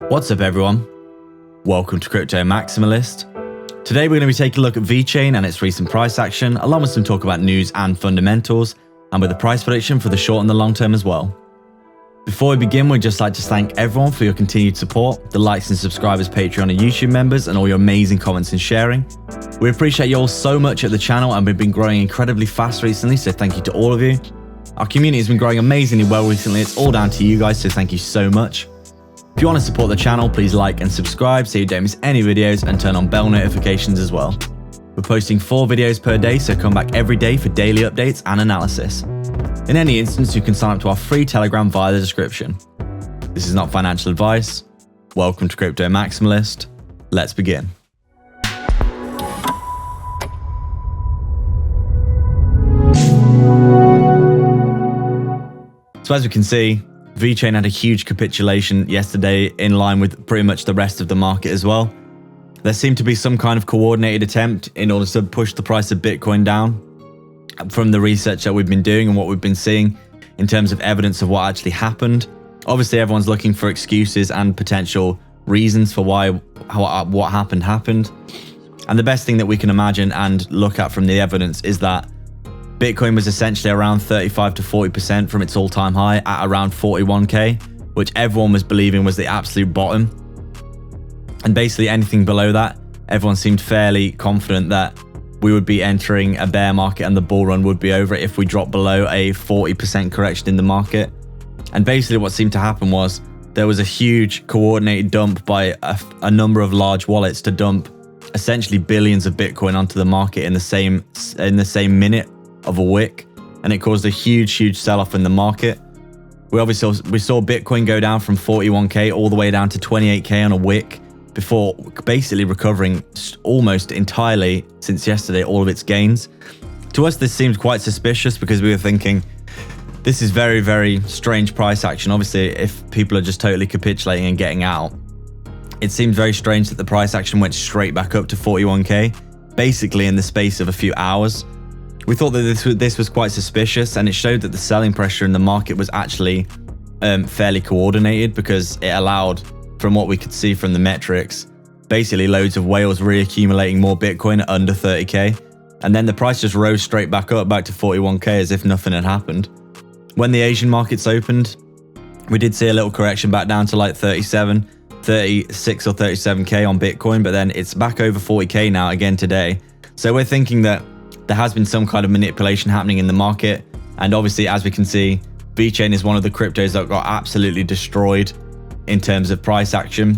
What's up everyone? Welcome to Crypto Maximalist. Today we're going to be taking a look at Vechain and its recent price action, along with some talk about news and fundamentals, and with a price prediction for the short and the long term as well. Before we begin, we'd just like to thank everyone for your continued support, the likes and subscribers, Patreon and YouTube members, and all your amazing comments and sharing. We appreciate you all so much at the channel, and we've been growing incredibly fast recently, so thank you to all of you. Our community has been growing amazingly well recently. It's all down to you guys, so thank you so much. If you want to support the channel, please like and subscribe so you don't miss any videos, and turn on bell notifications as well. We're posting 4 videos per day, so come back every day for daily updates and analysis. In any instance, you can sign up to our free Telegram via the description. This is not financial advice. Welcome to Crypto Maximalist. Let's begin. So as we can see, Vechain had a huge capitulation yesterday in line with pretty much the rest of the market as well. There seemed to be some kind of coordinated attempt in order to push the price of Bitcoin down from the research that we've been doing and what we've been seeing in terms of evidence of what actually happened. Obviously, everyone's looking for excuses and potential reasons for why what happened. And the best thing that we can imagine and look at from the evidence is that Bitcoin was essentially around 35 to 40% from its all-time high at around 41k, which everyone was believing was the absolute bottom. And basically anything below that, everyone seemed fairly confident that we would be entering a bear market and the bull run would be over if we dropped below a 40% correction in the market. And basically what seemed to happen was there was a huge coordinated dump by a number of large wallets to dump essentially billions of Bitcoin onto the market in the same minute of a wick, and it caused a huge sell-off in the market. We saw Bitcoin go down from 41k all the way down to 28k on a wick before basically recovering almost entirely since yesterday all of its gains. To us this seemed quite suspicious because we were thinking this is very strange price action. Obviously if people are just totally capitulating and getting out, it seemed very strange that the price action went straight back up to 41k basically in the space of a few hours. We thought that this was quite suspicious, and it showed that the selling pressure in the market was actually fairly coordinated, because it allowed, from what we could see from the metrics, basically loads of whales reaccumulating more Bitcoin at under 30k, and then the price just rose straight back up back to 41k as if nothing had happened. When the Asian markets opened, we did see a little correction back down to like 36 or 37k on Bitcoin, but then it's back over 40k now again today. So we're thinking that there has been some kind of manipulation happening in the market, and obviously as we can see, Vechain is one of the cryptos that got absolutely destroyed in terms of price action.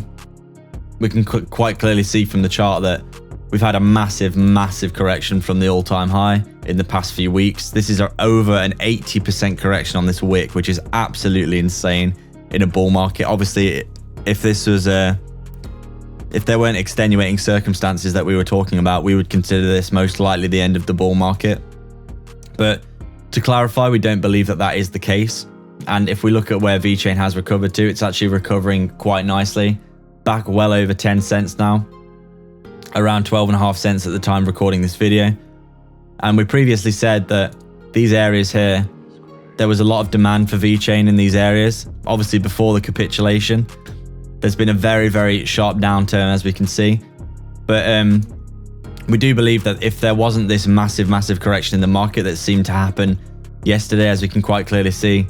We can quite clearly see from the chart that we've had a massive correction from the all-time high in the past few weeks. This is over an 80% correction on this wick, which is absolutely insane in a bull market. Obviously if there weren't extenuating circumstances that we were talking about, we would consider this most likely the end of the bull market. But to clarify, we don't believe that that is the case. And if we look at where Vechain has recovered to, it's actually recovering quite nicely. Back well over 10 cents now. Around 12.5 cents at the time recording this video. And we previously said that these areas here, there was a lot of demand for Vechain in these areas. Obviously before the capitulation. There's been a very sharp downturn, as we can see. But we do believe that if there wasn't this massive correction in the market that seemed to happen yesterday, as we can quite clearly see,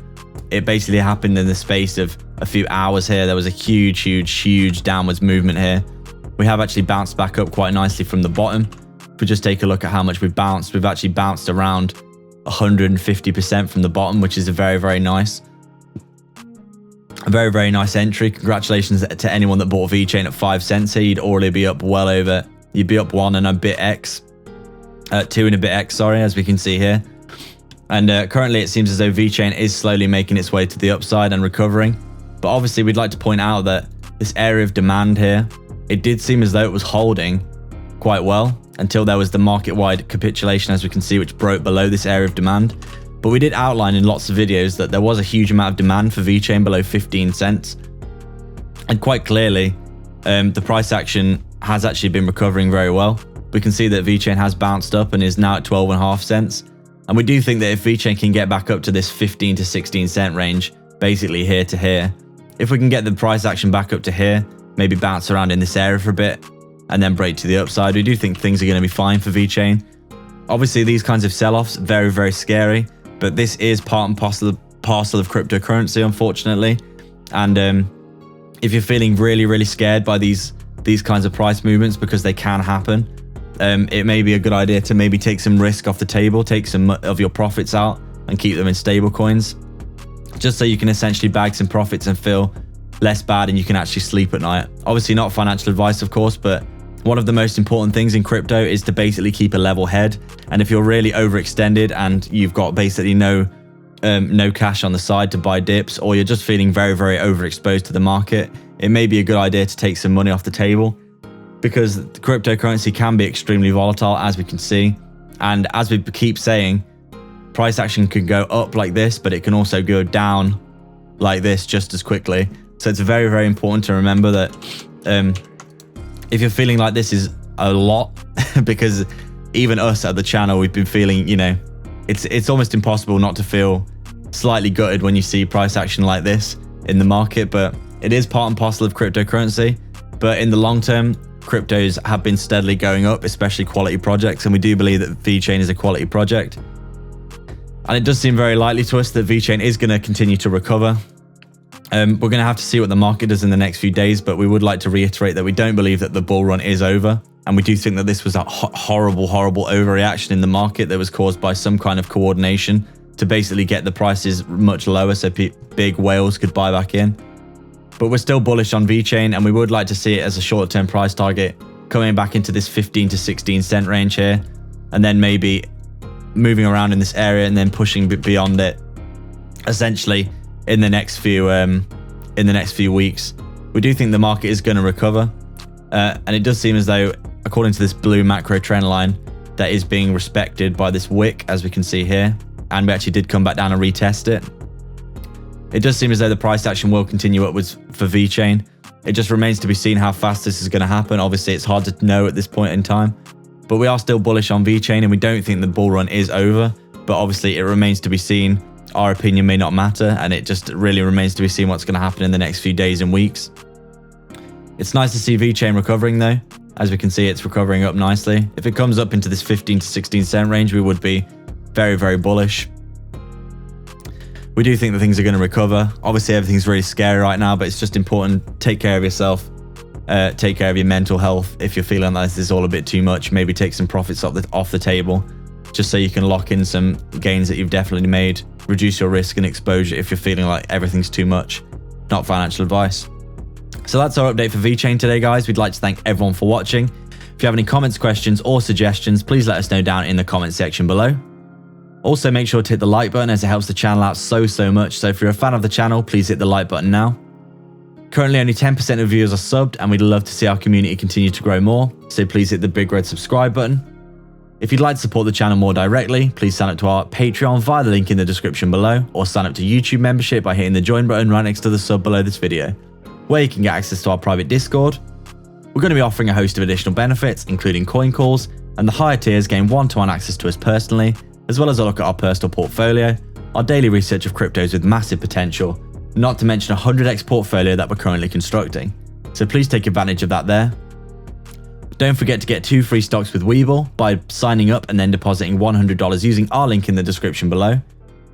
it basically happened in the space of a few hours here. There was a huge downwards movement here. We have actually bounced back up quite nicely from the bottom. If we just take a look at how much we've actually bounced around 150% from the bottom, which is a very nice. A very nice entry. Congratulations to anyone that bought Vechain at 5 cents here. You'd already be up well over, you'd be up 1 and a bit X, 2 and a bit X, sorry, as we can see here. And currently it seems as though Vechain is slowly making its way to the upside and recovering. But obviously we'd like to point out that this area of demand here, it did seem as though it was holding quite well until there was the market-wide capitulation, as we can see, which broke below this area of demand. But we did outline in lots of videos that there was a huge amount of demand for Vechain below 15 cents. And quite clearly, the price action has actually been recovering very well. We can see that Vechain has bounced up and is now at 12.5 cents. And we do think that if Vechain can get back up to this 15 to 16 cent range, basically here to here, If we can get the price action back up to here, maybe bounce around in this area for a bit, and then break to the upside, we do think things are going to be fine for Vechain. Obviously, these kinds of sell-offs, very, very scary, but this is part and parcel of cryptocurrency, unfortunately. And if you're feeling really, really scared by these kinds of price movements, because they can happen, it may be a good idea to maybe take some risk off the table, take some of your profits out and keep them in stable coins, just so you can essentially bag some profits and feel less bad and you can actually sleep at night. Obviously not financial advice, of course, but one of the most important things in crypto is to basically keep a level head. And if you're really overextended and you've got basically no cash on the side to buy dips, or you're just feeling very, very overexposed to the market, it may be a good idea to take some money off the table, because the cryptocurrency can be extremely volatile, as we can see. And as we keep saying, price action can go up like this, but it can also go down like this just as quickly. So it's very, very important to remember that if you're feeling like this is a lot, because even us at the channel, we've been feeling, you know, it's almost impossible not to feel slightly gutted when you see price action like this in the market. But it is part and parcel of cryptocurrency. But in the long term, cryptos have been steadily going up, especially quality projects. And we do believe that Vechain is a quality project. And it does seem very likely to us that Vechain is going to continue to recover. We're going to have to see what the market does in the next few days, but we would like to reiterate that we don't believe that the bull run is over. And we do think that this was a horrible, horrible overreaction in the market that was caused by some kind of coordination to basically get the prices much lower so big whales could buy back in. But we're still bullish on Vechain, and we would like to see it as a short-term price target coming back into this 15 to 16 cent range here, and then maybe moving around in this area and then pushing beyond it, essentially in the next few weeks. We do think the market is going to recover, and it does seem as though, according to this blue macro trend line, that is being respected by this wick, as we can see here, and we actually did come back down and retest it. It does seem as though the price action will continue upwards for Vechain. It just remains to be seen how fast this is going to happen. Obviously, it's hard to know at this point in time, but we are still bullish on Vechain, and we don't think the bull run is over. But obviously, it remains to be seen. Our opinion may not matter, and it just really remains to be seen what's going to happen in the next few days and weeks. It's nice to see Vechain recovering though. As we can see, it's recovering up nicely. If it comes up into this 15 to 16 cent range, we would be very, very bullish. We do think that things are going to recover. Obviously, everything's really scary right now, but it's just important to take care of yourself. Take care of your mental health. If you're feeling like this is all a bit too much, maybe take some profits off the table, just so you can lock in some gains that you've definitely made. Reduce your risk and exposure if you're feeling like everything's too much. Not financial advice. So that's our update for Vechain today, guys. We'd like to thank everyone for watching. If you have any comments, questions, or suggestions, please let us know down in the comment section below. Also, make sure to hit the like button, as it helps the channel out so much. So if you're a fan of the channel, please hit the like button now. Currently, only 10% of viewers are subbed, and we'd love to see our community continue to grow more. So please hit the big red subscribe button. If you'd like to support the channel more directly, please sign up to our Patreon via the link in the description below, or sign up to YouTube membership by hitting the join button right next to the sub below this video, where you can get access to our private Discord. We're going to be offering a host of additional benefits, including coin calls, and the higher tiers gain one-to-one access to us personally, as well as a look at our personal portfolio, our daily research of cryptos with massive potential, not to mention a 100x portfolio that we're currently constructing. So please take advantage of that there. Don't forget to get 2 free stocks with Webull by signing up and then depositing $100 using our link in the description below.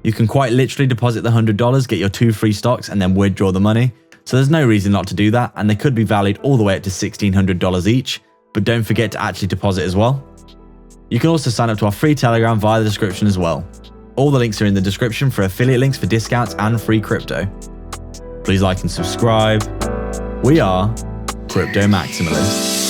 You can quite literally deposit the $100, get your 2 free stocks, and then withdraw the money. So there's no reason not to do that, and they could be valued all the way up to $1,600 each, but don't forget to actually deposit as well. You can also sign up to our free Telegram via the description as well. All the links are in the description for affiliate links for discounts and free crypto. Please like and subscribe. We are Crypto Maximalists.